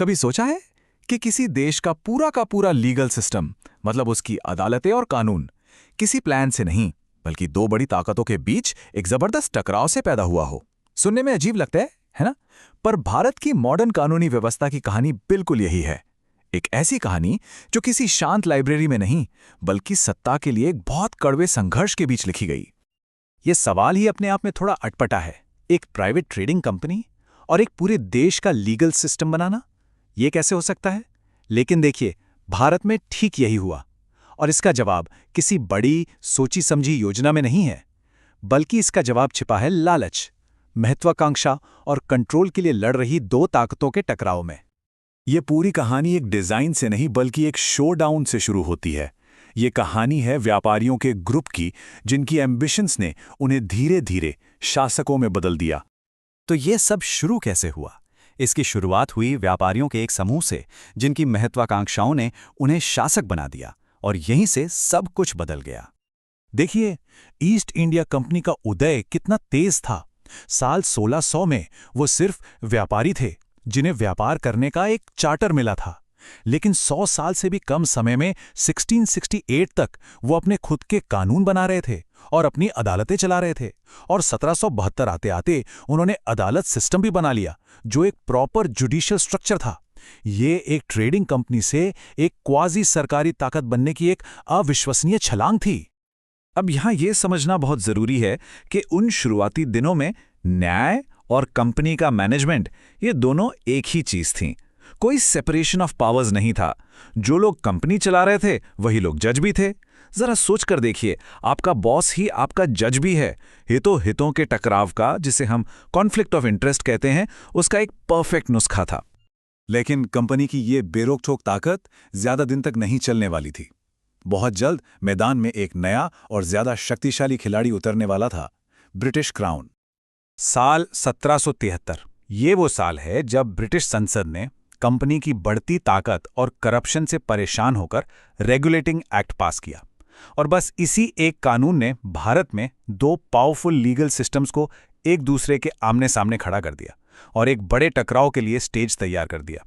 कभी सोचा है कि किसी देश का पूरा लीगल सिस्टम, मतलब उसकी अदालतें और कानून, किसी प्लान से नहीं बल्कि दो बड़ी ताकतों के बीच एक जबरदस्त टकराव से पैदा हुआ हो? सुनने में अजीब लगता है ना? पर भारत की मॉडर्न कानूनी व्यवस्था की कहानी बिल्कुल यही है। एक ऐसी कहानी जो किसी शांत लाइब्रेरी में नहीं बल्कि सत्ता के लिए एक बहुत कड़वे संघर्ष के बीच लिखी गई। ये सवाल ही अपने आप में थोड़ा अटपटा है। एक प्राइवेट ट्रेडिंग कंपनी और एक पूरे देश का लीगल सिस्टम बनाना, ये कैसे हो सकता है? लेकिन देखिए, भारत में ठीक यही हुआ। और इसका जवाब किसी बड़ी सोची समझी योजना में नहीं है, बल्कि इसका जवाब छिपा है लालच, महत्वाकांक्षा और कंट्रोल के लिए लड़ रही दो ताकतों के टकराव में। ये पूरी कहानी एक डिजाइन से नहीं बल्कि एक शोडाउन से शुरू होती है। ये कहानी है व्यापारियों के ग्रुप की, जिनकी एम्बिशंस ने उन्हें धीरे धीरे शासकों में बदल दिया। तो ये सब शुरू कैसे हुआ? इसकी शुरुआत हुई व्यापारियों के एक समूह से, जिनकी महत्वाकांक्षाओं ने उन्हें शासक बना दिया, और यहीं से सब कुछ बदल गया। देखिए, ईस्ट इंडिया कंपनी का उदय कितना तेज था। साल 1600 में वो सिर्फ व्यापारी थे जिन्हें व्यापार करने का एक चार्टर मिला था, लेकिन 100 साल से भी कम समय में 1668 तक वो अपने खुद के कानून बना रहे थे और अपनी अदालतें चला रहे थे। और 1772 आते आते उन्होंने अदालत सिस्टम भी बना लिया, जो एक प्रॉपर जुडिशियल स्ट्रक्चर था। ये एक ट्रेडिंग कंपनी से एक क्वाजी सरकारी ताकत बनने की एक अविश्वसनीय छलांग थी। अब यहाँ ये समझना बहुत जरूरी है कि उन शुरुआती दिनों में न्याय और कंपनी का मैनेजमेंट, ये दोनों एक ही चीज थी। कोई सेपरेशन ऑफ पावर्स नहीं था। जो लोग कंपनी चला रहे थे वही लोग जज भी थे। जरा सोच कर देखिए, आपका बॉस ही आपका जज भी है। हितों के टकराव का, जिसे हम कॉन्फ्लिक्ट ऑफ इंटरेस्ट कहते हैं, उसका एक परफेक्ट नुस्खा था। लेकिन कंपनी की ये बेरोक-टोक ताकत ज्यादा दिन तक नहीं चलने वाली थी। बहुत जल्द मैदान में एक नया और ज्यादा शक्तिशाली खिलाड़ी उतरने वाला था, ब्रिटिश क्राउन। साल 1773 ये वो साल है जब ब्रिटिश संसद ने कंपनी की बढ़ती ताकत और करप्शन से परेशान होकर रेगुलेटिंग एक्ट पास किया। और बस इसी एक कानून ने भारत में दो पावरफुल लीगल सिस्टम्स को एक दूसरे के आमने सामने खड़ा कर दिया और एक बड़े टकराव के लिए स्टेज तैयार कर दिया।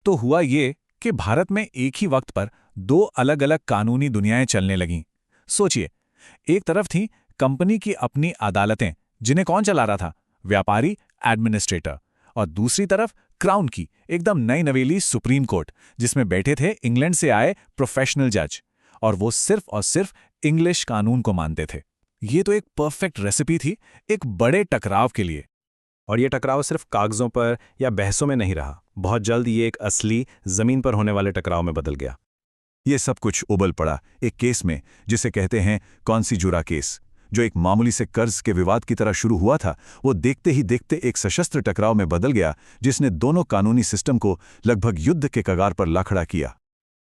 तो हुआ ये कि भारत में एक ही वक्त पर दो अलग अलग कानूनी दुनियाएं चलने लगीं। सोचिए, एक तरफ थी कंपनी की अपनी अदालतें, जिन्हें कौन चला रहा था? व्यापारी, एडमिनिस्ट्रेटर। और दूसरी तरफ क्राउन की एकदम नई नवेली सुप्रीम कोर्ट, जिसमें बैठे थे इंग्लैंड से आए प्रोफेशनल जज, और वो सिर्फ और सिर्फ इंग्लिश कानून को मानते थे। ये तो एक परफेक्ट रेसिपी थी एक बड़े टकराव के लिए। और ये टकराव सिर्फ कागजों पर या बहसों में नहीं रहा। बहुत जल्द ये एक असली जमीन पर होने वाले टकराव में बदल गया। ये सब कुछ उबल पड़ा एक केस में, जिसे कहते हैं कॉन्सिजुरा केस, जो एक मामूली से कर्ज के विवाद की तरह शुरू हुआ था। वो देखते ही देखते एक सशस्त्र टकराव में बदल गया, जिसने दोनों कानूनी सिस्टम को लगभग युद्ध के कगार पर ला खड़ा किया।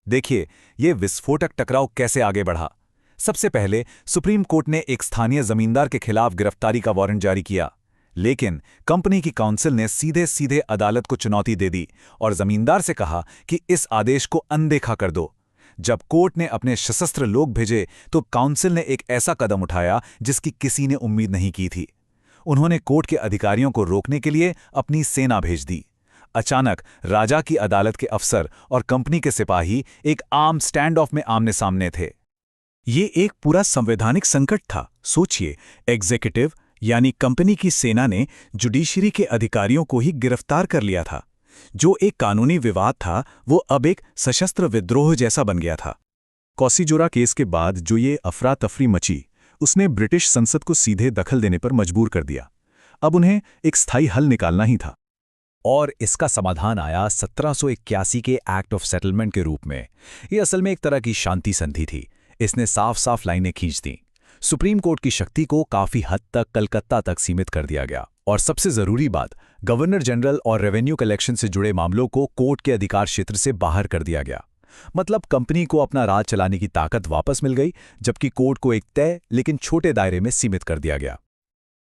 देखिए, ये विस्फोटक टकराव कैसे आगे बढ़ा। सबसे पहले सुप्रीम कोर्ट ने एक स्थानीय जमींदार के खिलाफ गिरफ्तारी का वारंट जारी किया, लेकिन कंपनी की काउंसिल ने सीधे सीधे अदालत को चुनौती दे दी और जमींदार से कहा कि इस आदेश को अनदेखा कर दो। जब कोर्ट ने अपने सशस्त्र लोग भेजे तो काउंसिल ने एक ऐसा कदम उठाया जिसकी किसी ने उम्मीद नहीं की थी। उन्होंने कोर्ट के अधिकारियों को रोकने के लिए अपनी सेना भेज दी। अचानक राजा की अदालत के अफसर और कंपनी के सिपाही एक आम स्टैंड ऑफ में आमने सामने थे। ये एक पूरा संवैधानिक संकट था। सोचिए, एग्जीक्यूटिव यानी कंपनी की सेना ने जुडिशरी के अधिकारियों को ही गिरफ्तार कर लिया था। जो एक कानूनी विवाद था, वो अब एक सशस्त्र विद्रोह जैसा बन गया था। कॉन्सिजुरा केस के बाद जो ये अफरा तफरी मची, उसने ब्रिटिश संसद को सीधे दखल देने पर मजबूर कर दिया। अब उन्हें एक स्थायी हल निकालना ही था। और इसका समाधान आया 1781 के एक्ट ऑफ सेटलमेंट के रूप में। ये असल में एक तरह की शांति संधि थी। इसने साफ साफ लाइनें खींच दी। सुप्रीम कोर्ट की शक्ति को काफी हद तक कलकत्ता तक सीमित कर दिया गया, और सबसे जरूरी बात, गवर्नर जनरल और रेवेन्यू कलेक्शन से जुड़े मामलों को कोर्ट के अधिकार क्षेत्र से बाहर कर दिया गया। मतलब कंपनी को अपना राज चलाने की ताकत वापस मिल गई, जबकि कोर्ट को एक तय लेकिन छोटे दायरे में सीमित कर दिया गया।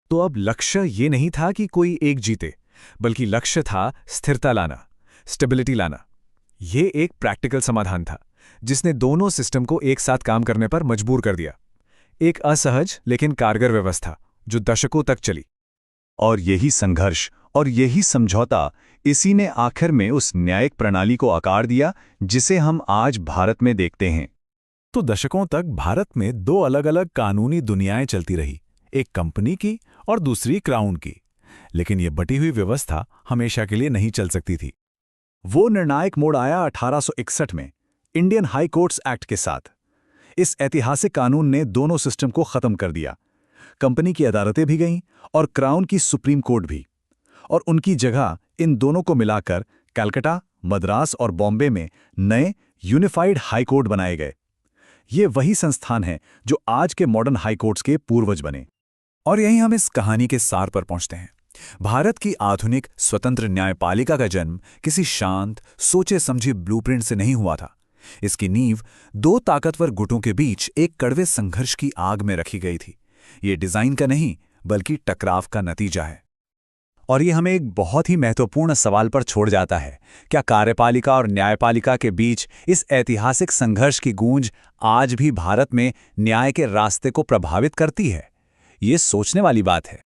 तो अब लक्ष्य ये नहीं था कि कोई एक जीते, बल्कि लक्ष्य था स्थिरता लाना, स्टेबिलिटी लाना। ये एक प्रैक्टिकल समाधान था जिसने दोनों सिस्टम को एक साथ काम करने पर मजबूर कर दिया। एक असहज लेकिन कारगर व्यवस्था जो दशकों तक चली। और यही संघर्ष और यही समझौता इसी ने आखिर में उस न्यायिक प्रणाली को आकार दिया जिसे हम आज भारत में देखते हैं। तो दशकों तक भारत में दो अलग-अलग कानूनी दुनियाएं चलती रही, एक कंपनी की और दूसरी क्राउन की। लेकिन ये बटी हुई व्यवस्था हमेशा के लिए नहीं चल सकती थी। वो निर्णायक मोड़ आया 1861 में इंडियन हाई कोर्ट्स एक्ट के साथ। इस ऐतिहासिक कानून ने दोनों सिस्टम को खत्म कर दिया। कंपनी की अदालतें भी गईं और क्राउन की सुप्रीम कोर्ट भी, और उनकी जगह इन दोनों को मिलाकर कलकत्ता, मद्रास और बॉम्बे में नए यूनिफाइड हाई कोर्ट बनाए गए। ये वही संस्थान हैं जो आज के मॉडर्न हाई कोर्ट्स के पूर्वज बने। और यहीं हम इस कहानी के सार पर पहुंचते हैं। भारत की आधुनिक स्वतंत्र न्यायपालिका का जन्म किसी शांत, सोचे समझे ब्लूप्रिंट से नहीं हुआ था। इसकी नींव दो ताकतवर गुटों के बीच एक कड़वे संघर्ष की आग में रखी गई थी। ये डिजाइन का नहीं, बल्कि टकराव का नतीजा है। और ये हमें एक बहुत ही महत्वपूर्ण सवाल पर छोड़ जाता है। क्या कार्यपालिका और न्यायपालिका के बीच इस ऐतिहासिक संघर्ष की गूंज आज भी भारत में न्याय के रास्ते को प्रभावित करती है? ये सोचने वाली बात है।